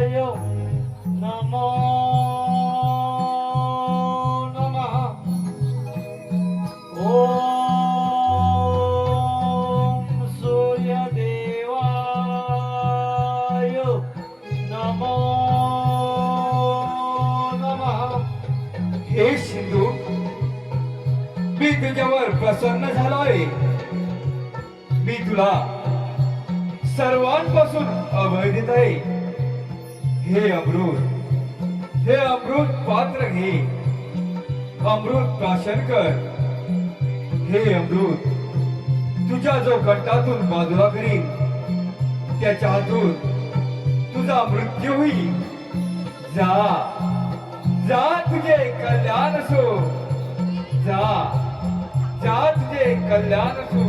नमो नमः. ओम सूर्यदेवाय नमो नमः. हे सिंधू, मी तुझ्यावर प्रसन्न झालोय. मी तुला सर्वांपासून अभय देत आहे. हे अमृत पात्र घे. अमृत प्राशन कर. हे अमृत तुझ्या जो कंठातून बाजूला करील त्याच्या हातून तुझा मृत्यू होईल. जा जा, तुझे कल्याण असो. जा जा, तुझे कल्याण असो.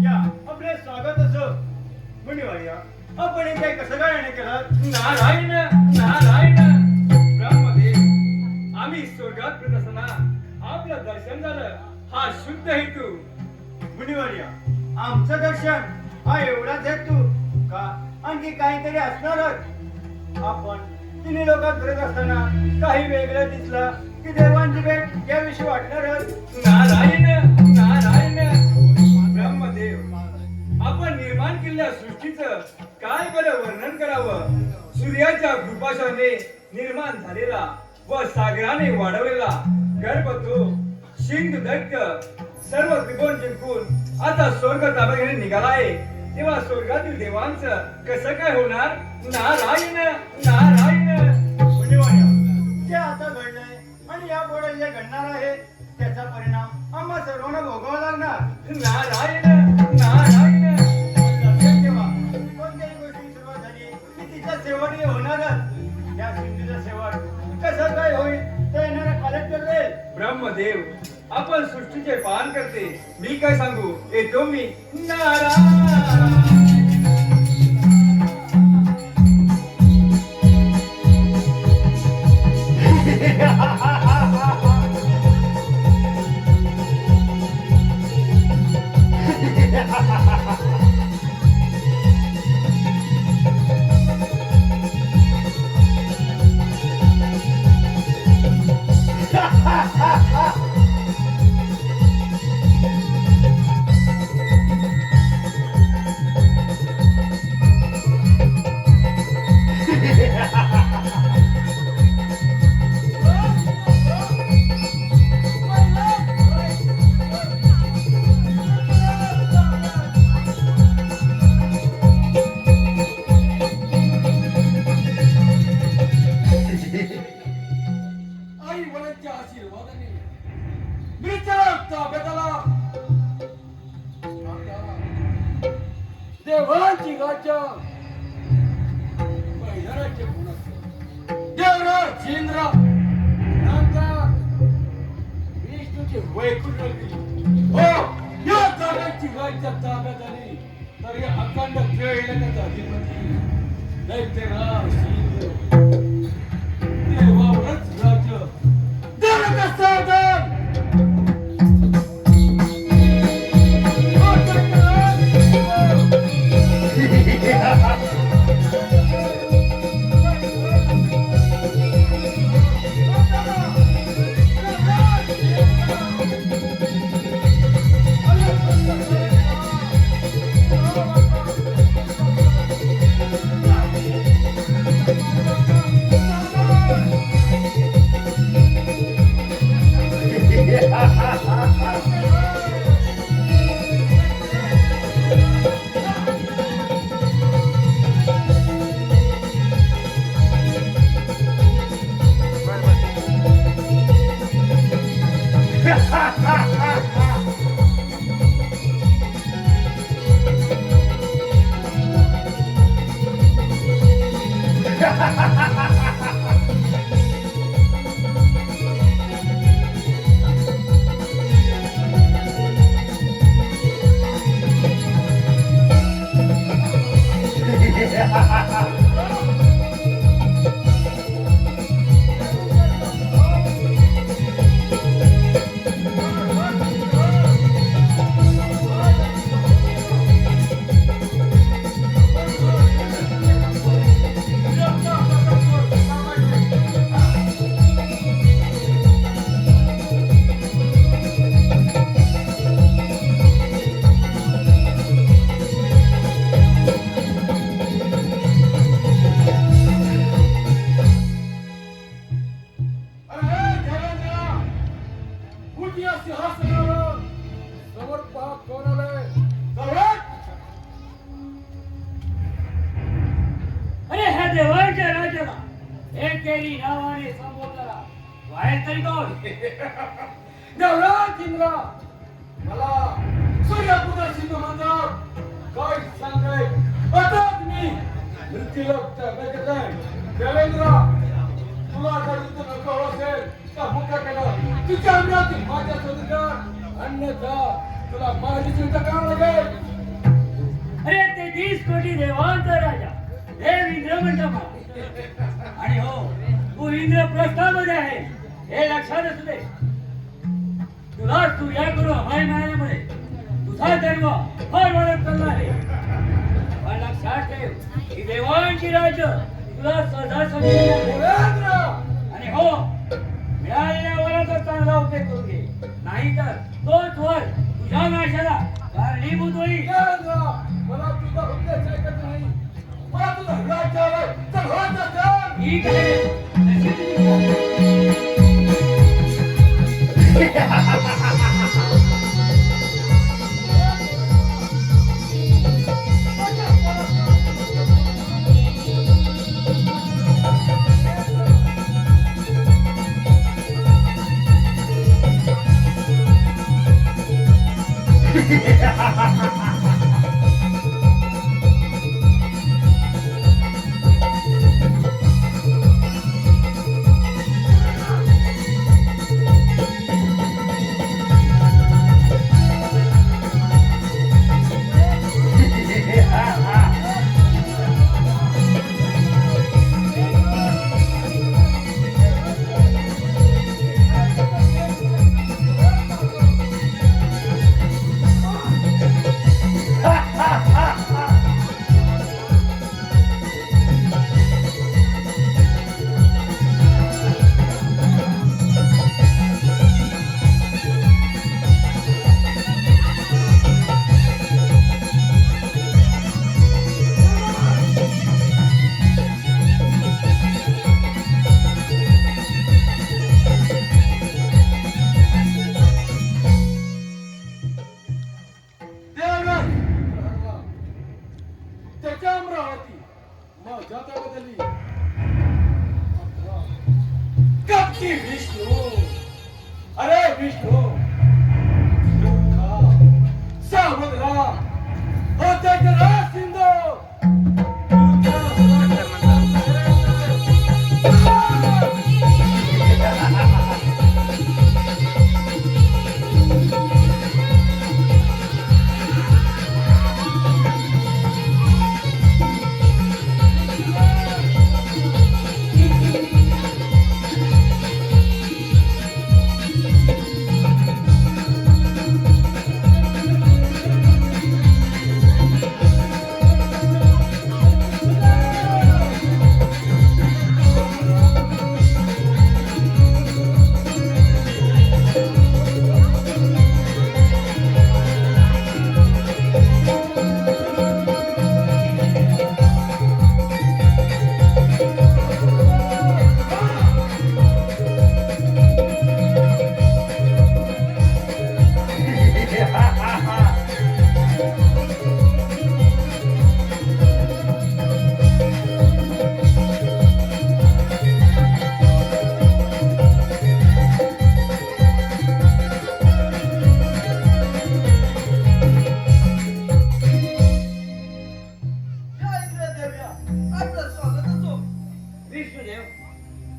या आपले स्वागत असो. मुनिवर्य, आपण इथे कसं काय येणे केलं? नारायण नारायण ब्रह्मदेव, आम्ही स्वर्गात फिरत असताना आपलं दर्शन झालं, हा शुद्ध हेतू. मुनिवर्य, आमचं दर्शन हा एवढाच हेतू का आणखी काहीतरी असणारच? आपण तिन्ही लोकात फिरत असताना काही वेगळं दिसलं की देवांची भेट याविषयी वाटणारच. नारायण नारायण ब्रह्मदेव, आपण निर्माण केलेल्या सृष्टीचं काय बरं वर्णन करावं? सूर्याच्या कृपाशाने निर्माण झालेला व सागराने वाढवलेला गर्भ तो सिंधू दैत्य सर्व त्रिभुवन जिंकून आता स्वर्ग ताब्यात घेऊन निघाला आहे. तेव्हा स्वर्गातील देवांचं कसं काय होणार? नारायण नारायण. मुनिवर्य, जे आता घडलंय आणि यापुढे जे घडणार आहे त्याचा परिणाम आम्हा सर्वांना भोगावा लागणार. नारायण नारायण. लक्षात ठेवा, कोणत्याही गोष्टी सुरुवात झाली की तिचा शेवट हे होणारच. या सिंधूचा शेवट कसं काय होईल ते येणाऱ्या काळात कळेल. ब्रह्मदेव, आपण सृष्टीचे पालन करते, मी काय सांगू? येतो मी. नारायण. आई वडिलांच्या आशीर्वादाने मृत्यूला ताब्यात आला. आता देवांची राज्य पहिल्या राज्य कोणाचं? देवराज इंद्र नंतर विष्णूची वैकुंठ नगरी. हो, या जागांची राज्य ताब्यात आली तर या अखंड खेळण्याचा अधिपती दैत्यराज इंद्र देवावरच राज्य देवाचं साधन. देवाच्या राज्याला एकेरी नावाने संबोधला बाहेर तरी कोण? देवराज इंद्र, मला सूर्यपुत्र सिंधू म्हणतात काय सांगाय. आता मी मृत्यूलोकच्या बेगताय. देवेंद्र, तुला जर इथं नको असेल तर मुका केलं तुझ्या अंगातील माझ्या सोबत अन्यथा तुला माझी चिंता करावं लागेल. अरे 33 कोटी देवांचा राजा देव इंद्र म्हणतो मला. आणि हो, तू इंद्रप्रस्थामध्ये आहे हे लक्षात असू दे. तुला तुझ्याकडून अभय मिळाल्यामुळे तुझा जन्म फार वाढत चालला आहे. पण लक्षात ठेव ही देवांची राज्य तुला सदा समजून. आणि हो, मिळालेल्या वराचा चांगला उपयोग करून घे, नाहीतर तोच वर तुझ्या नाशाला कारणीभूत होईल. मला तुझा उद्देश ऐकत नाही. मला तुझा राज्य हवंय. चल हो चल. ठीक आहे. त्याच्या अमरावती माझ्या ताब्यातली कपटी विष्णू. अरे विष्णू, सावध राहा. हो त्याच्या सिंधू.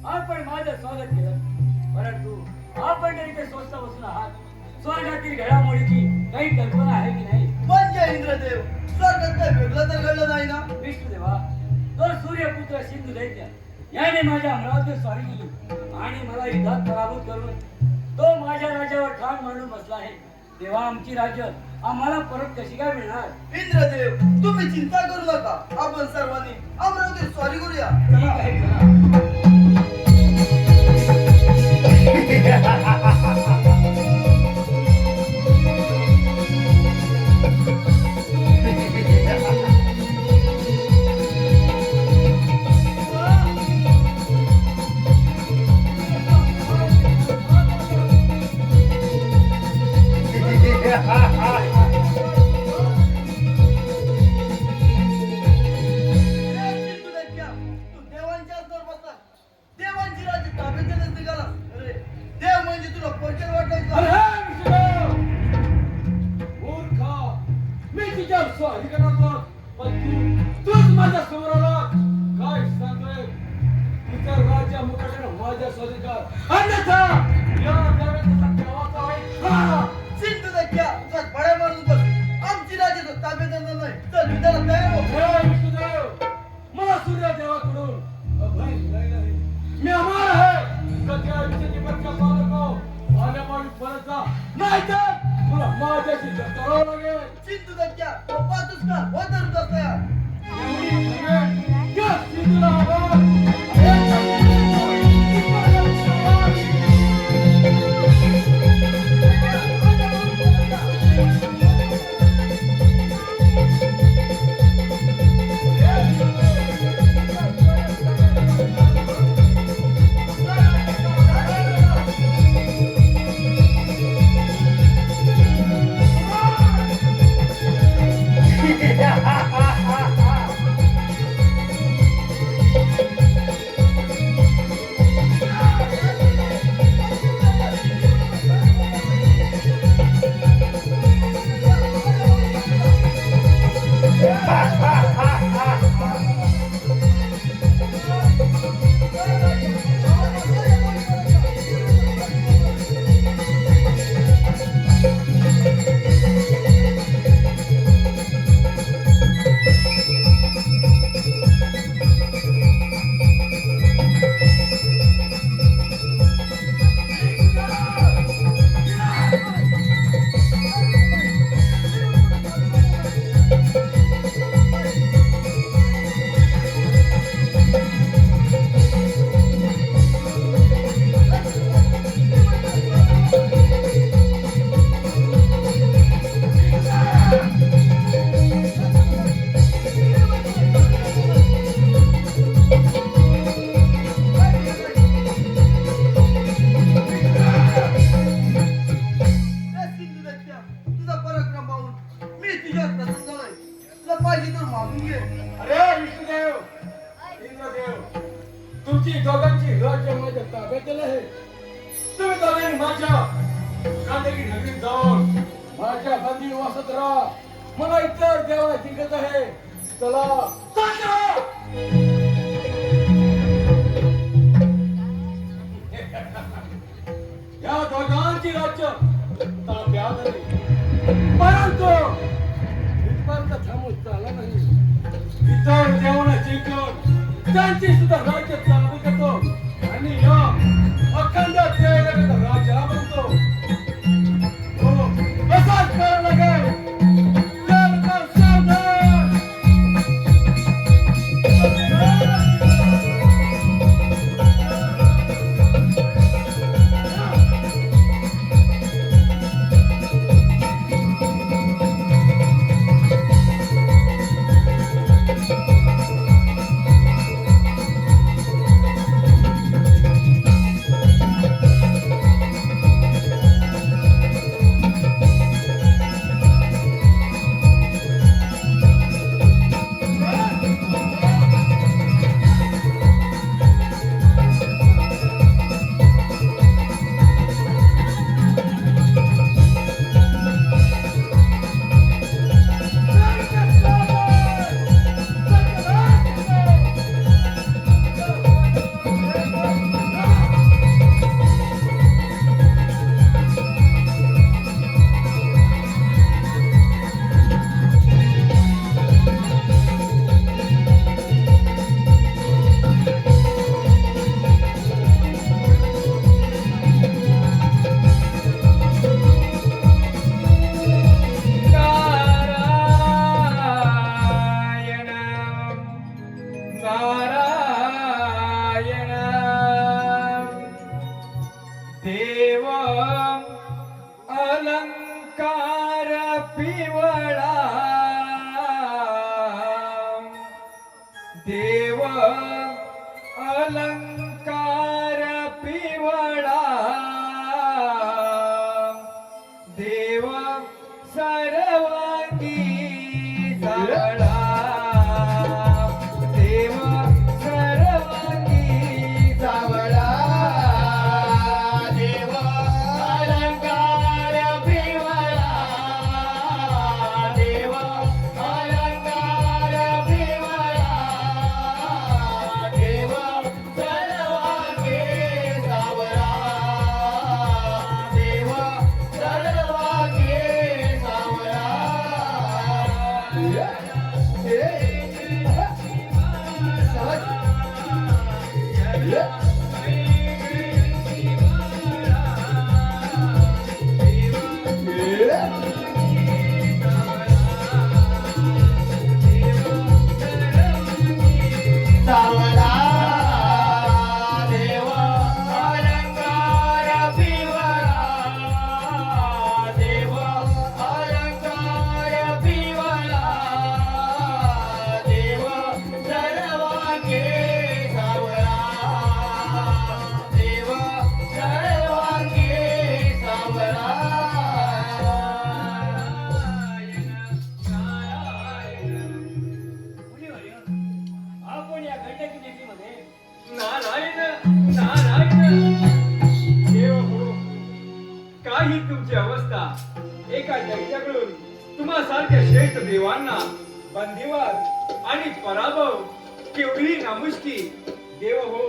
आपण माझं स्वागत केलं, परंतु आपण जर इथे स्वस्त बसून आहात, स्वर्गातील घडामोडीची काही कल्पना आहे की नाही? म्हणजे इंद्रदेव, स्वर्गात काय वेगळं तर घडलं नाही ना? विष्णुदेवा, तो सूर्यपुत्र सिंधू दैत्य याने माझ्या अमरावतीवर स्वारी केली आणि मला युद्धात पराभूत करून तो माझ्या राज्यावर ठाण मांडून बसला आहे. तेव्हा आमची राज्य आम्हाला परत कशी काय मिळणार? इंद्रदेव, तुम्ही चिंता करू नका. आपण सर्वांनी अमरावतीत स्वारी करूया. ठीक आहे, चला. तू देवांच्या असणार बसला. देवांची राज्य ताब्याच्या नजदीक आला. अरे, देव म्हणजे तुला पोचर वाटायचं. अरे विष्णू, मूर्खा, मी तुझ्या स्वारी करणार, पण तूच माझ्या समोर आला. काय सांगतोय? तुझ्या राज्या मुखाने माझ्या स्वाधिकार, अन्यथा या देवाचा केव्हाचा होईल? सिंधू दक्या, तुझा बड्या माणूस बस. आमची राज्य ताब्यात येणार नाही. चल जावं लागेल. सिंधुदत्त्या तो पाहतोस का वदर दत्त्या एवढी जमेल या सिंधूला आवाज. सिंधुदत्त्या तुझा पराक्रम पाहून मी तुझ्या प्रसन्न तुला पाहिजे तर मागून घे. अरे विष्णुदेव, इंद्रदेव, तुमची दोघांची राज्य माझ्या ताब्यात आहे. तुम्ही दोघांनी माझ्या कांदगी नगरीत जाऊन माझ्या बंदी वासत राहा. मला इतर देवा जिंकत आहे. चला या दोघांची राज्य ताब्यात आहे. परंतु इथपर्यंत थांबून चालला नाही. इतर देवाला जिंकून त्यांची सुद्धा राज्य चालू करतो आणि या अखंड देवाला राजा बनतो. हो, असाच करावं लागेल. तर सावधान. देव अलंकार पिवळा देव सर्वांगी सावळा देव सर्वांगी सावळा देव अलंकार पिवळा देव अलंकार पिवळा देव ही तुमची अवस्था एका दैत्याकडून तुम्हा सारख्या श्रेष्ठ देवांना बंदिवास आणि पराभव केवढी नामुष्की देव हो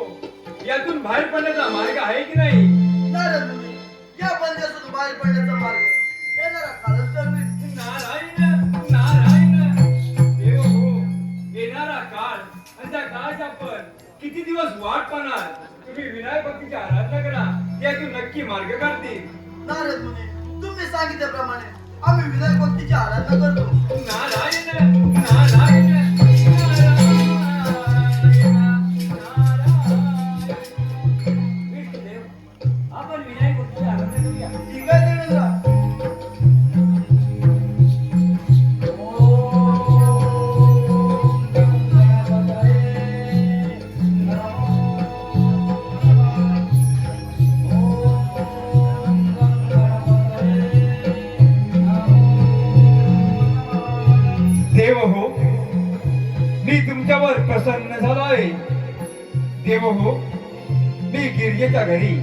यातून बाहेर पडण्याचा मार्ग आहे की नाही नारद मुनी या बंदीतून बाहेर पडण्याचा मार्ग येणारा कालच ठरवेल. नारायण नारायण देव हो येणारा काळ आणि त्या काळाची आपण किती दिवस वाट पाहणार तुम्ही विनायक भक्तीची आराधना करा यातून नक्की मार्ग काढतील नारद मुनी तुम्ही सांगितल्याप्रमाणे आम्ही विनायक भक्तीची आराधना करतो. नारायण नारायण विष्णुदेव आपण विनायक मूर्तीची आराधना करूया. ठीक आहे देवेंद्र. देव हो मी तुमच्यावर प्रसन्न झालो आहे देव हो मी गिरजेच्या घरी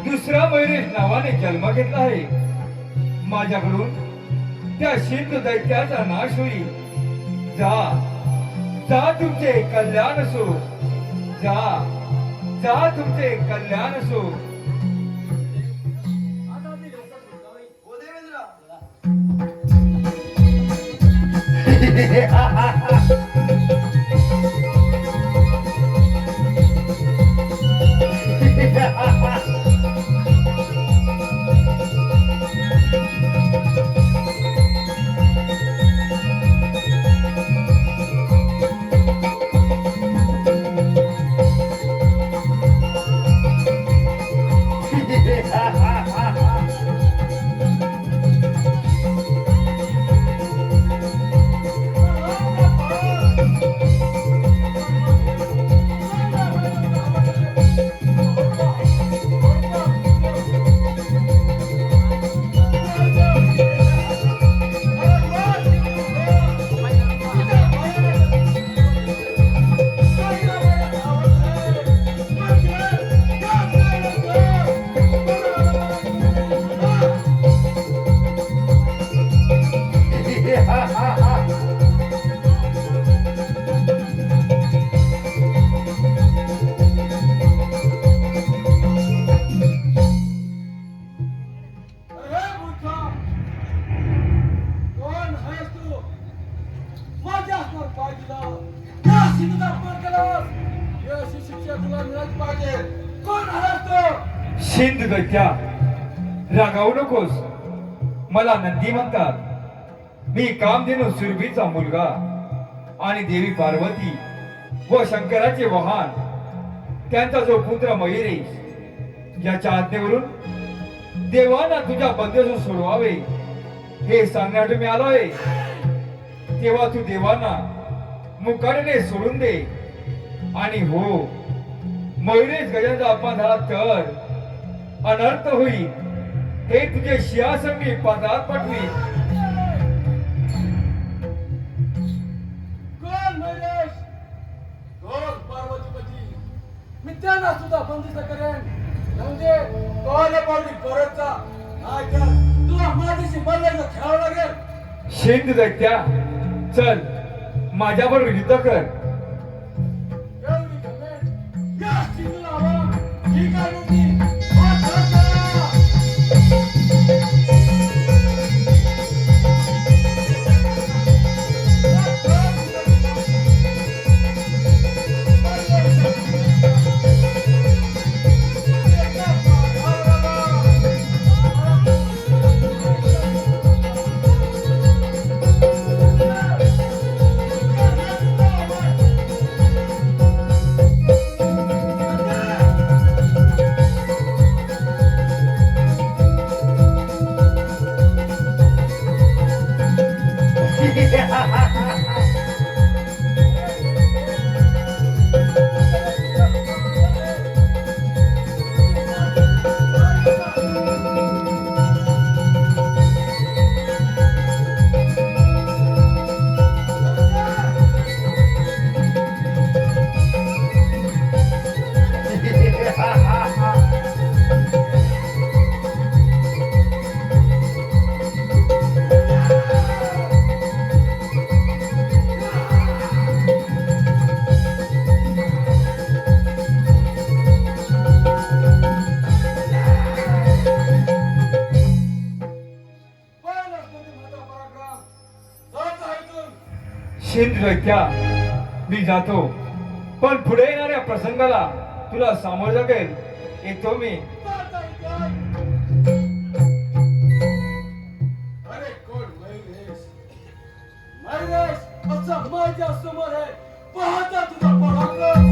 दुसरा वैरेश नावाने जन्म घेतला आहे माझ्याकडून त्या सिंधू दैत्याचा नाश होईल जा जा तुमचे कल्याण असो जा जा तुमचे कल्याण असो आता आपली लोकं सुटावी. हो देवेंद्र. अरे मूर्खा, कोण आहेस तू? माझ्या हातवर पाय दिला, त्या सिंधूचा अपमान केलास. ही अशी शिक्षा तुला मिळाली पाहिजे. कोण आहेस तू? सिंध दैत्या रागावू नकोस मला नंदी म्हणतात मी कामधेनू सुरभीचा मुलगा आणि देवी पार्वती व शंकराचे वाहन त्यांचा जो पुत्र मयुरेश याच्या आज्ञेवरून देवांना तुझ्या बंदीतून सोडवावे हे सांगण्यासाठी मी आलोय तेव्हा तू देवांना मुकाट्याने सोडून दे आणि हो मयुरेश गजांचा अपमान झाला तर अनर्थ होईल हे तुझे सिंहासन मी पाताळात पाठवीन कोण मयुरेश? कोण पार्वतीपती? मी त्यांना सुद्धा बंदिस्त करेन. म्हणजे कोण पावली परत जा. नाहीतर तुला माझ्याशी बदलायचं खेळावं लागेल. शेंद दैत्या चल माझ्याबरोबर युद्ध कर एवढी गमेट या सिंधूला हवा. ही काय नव्हती. हात वर करा. शिंद्रत्या मी जातो, पण पुढे येणाऱ्या प्रसंगाला तुला सामोरं जागेल. येतो मी. अरे कोण महेश? महेश असा माझ्या समोर आहे, पाहता तुझा पराक्रम.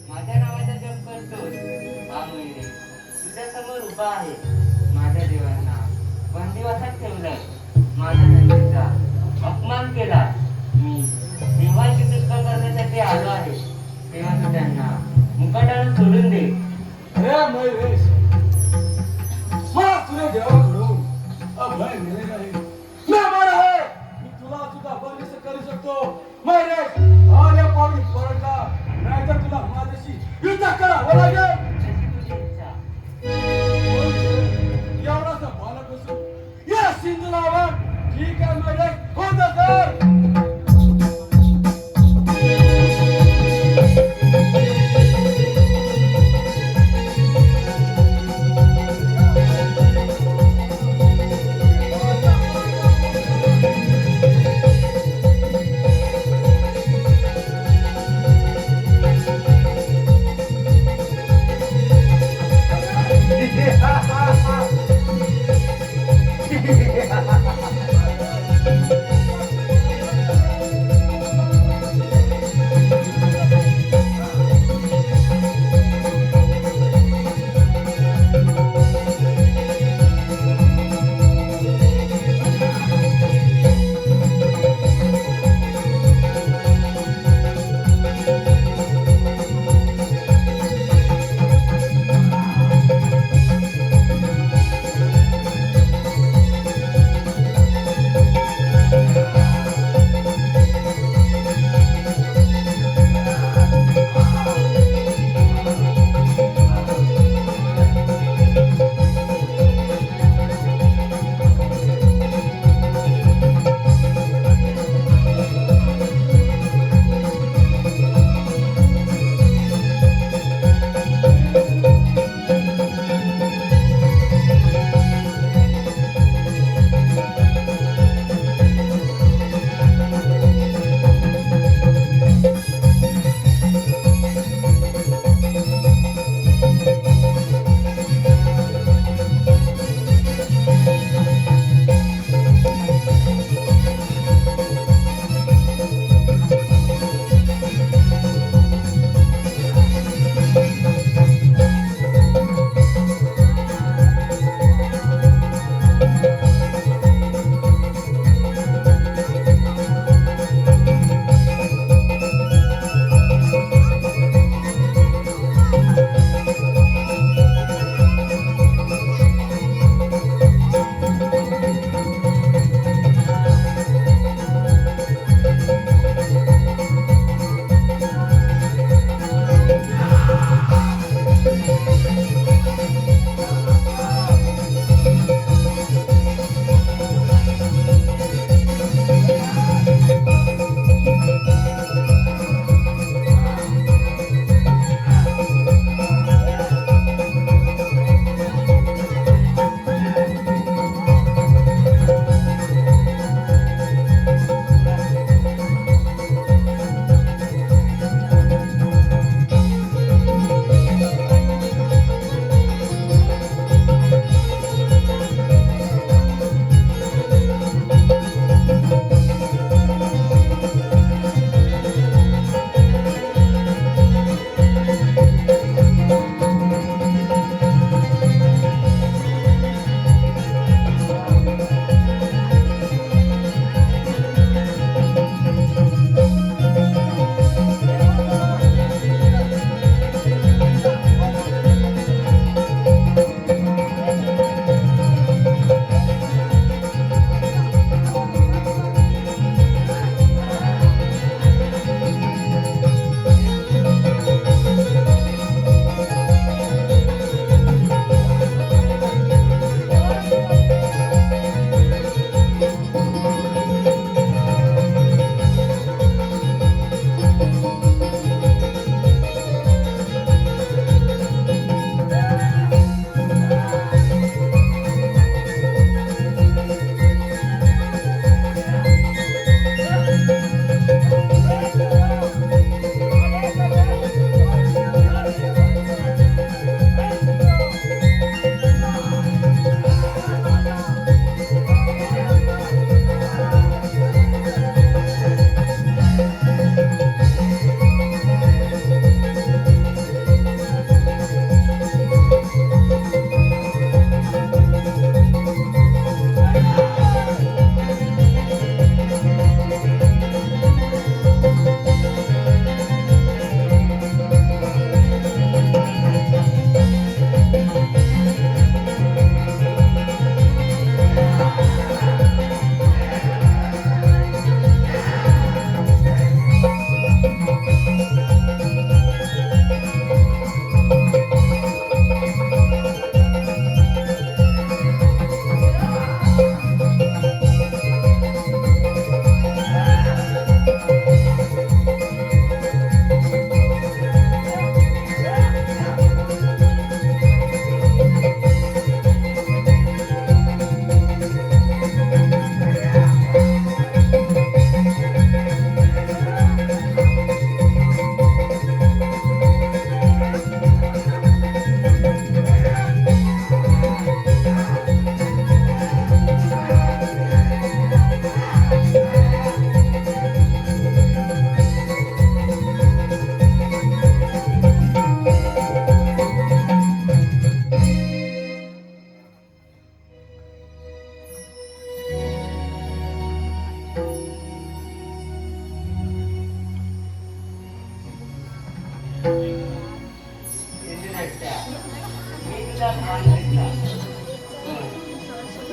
माझ्या नावाचा जप करतोस हा मयुरे तुझ्या समोर उभा आहे. माझ्या देवांना बंदिवासात ठेवलंय, माझ्या नंदीचा अपमान केला. मी देवाची सुटका करण्यासाठी आलो आहे, तेव्हा तू त्यांना मुकाटाने सोडून दे. अरे महेश, मला तुझ्या देवाकडून अभय मिळेल आहे. मी बरं आहे, मी तुला तुझा बंदिस्त करू शकतो. महेश आल्या पाऊल पडला, नाहीतर तुला माझ्याशी युद्ध करावं लागेल. जशी तुझी इच्छा. एवढासा बालक असून या सिंधुलावर ठीक आहे महेश, होतं कर.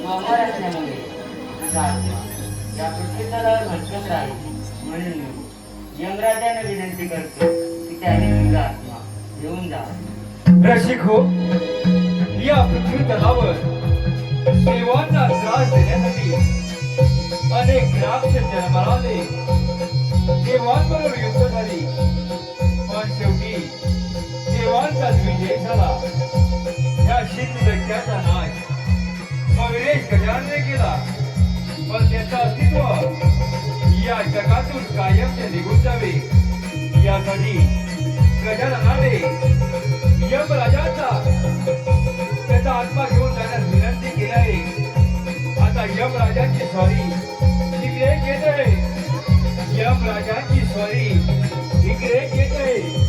तू अमर असल्यामुळे तुझा आत्मा या पृथ्वीतलावर भटकत राहील. म्हणून मी यमराजाने विनंती करतो की त्याने तुझा आत्मा घेऊन जा. रसिक हो, या पृथ्वी तलावर देवांना त्रास देण्यासाठी अनेक राक्ष जन्माला आले. देवांबरोबर युद्ध झाली, पण शेवटी देवांचा विजय झाला. या शीतदत्याचा नाश मविरेश गजानने केला, पण त्याचं अस्तित्व या जगातून कायमचे निघून जावे यासाठी गजाननाने यमराजाचा त्याचा आत्मा घेऊन जाण्यास विनंती केली आहे. आता यमराजाची स्वारी इकडे येत आहे. यमराजाची स्वारी इकडे येत आहे.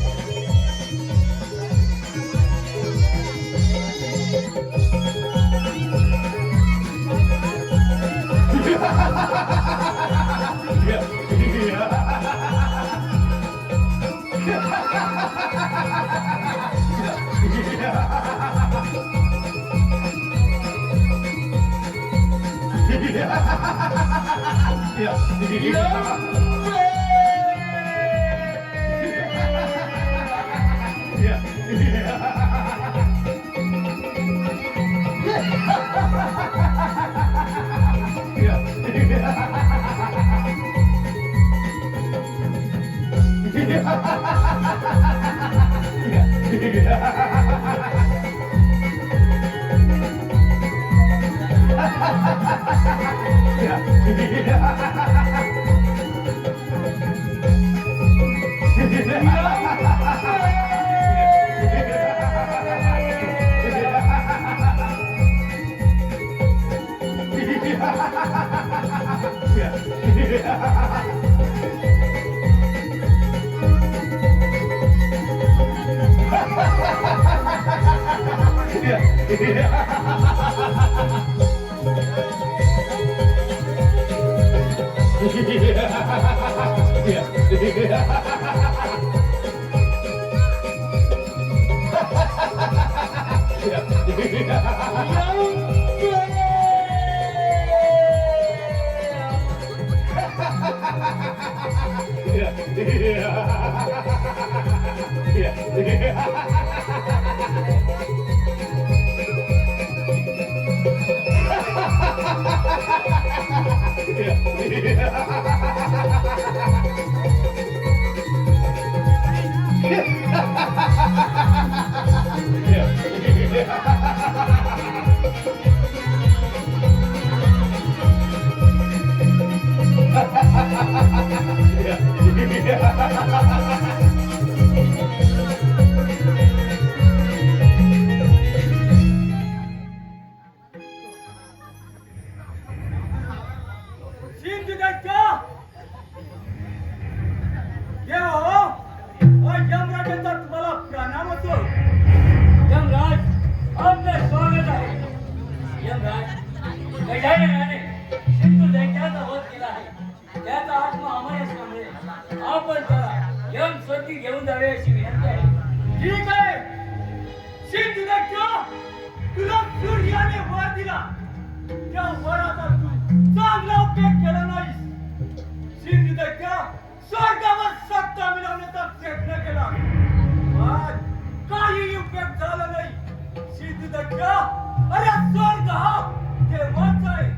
घेऊन जावे अशी विनंती आहे. ठीक आहे. सिंधुदत्त, तुला सूर्याने वर दिला, त्या वराचा तू चांगला उपयोग केला नाहीस. सिंधुदत्त, स्वर्गावर सत्ता मिळवण्याचा प्रयत्न केला, पण काही उपयोग झाला नाही. सिंधुदत्त, अरे स्वर्ग हा देवाचा आहे.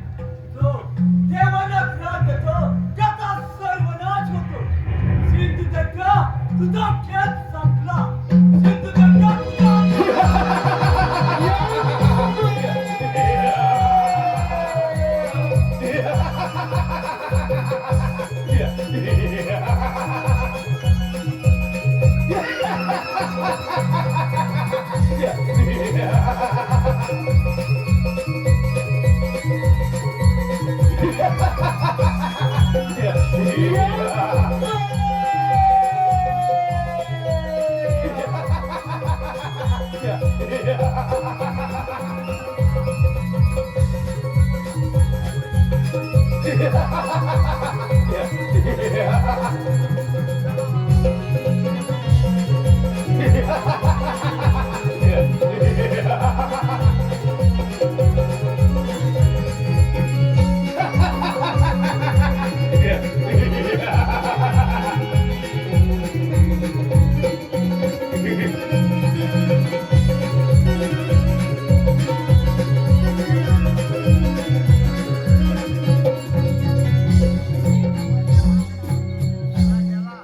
जो देवाला त्रास देतो त्याचा सर्वनाश होतो. सिंधुदत्त, तुझा खेळ संपला. सिंधुदत्त, Yeah.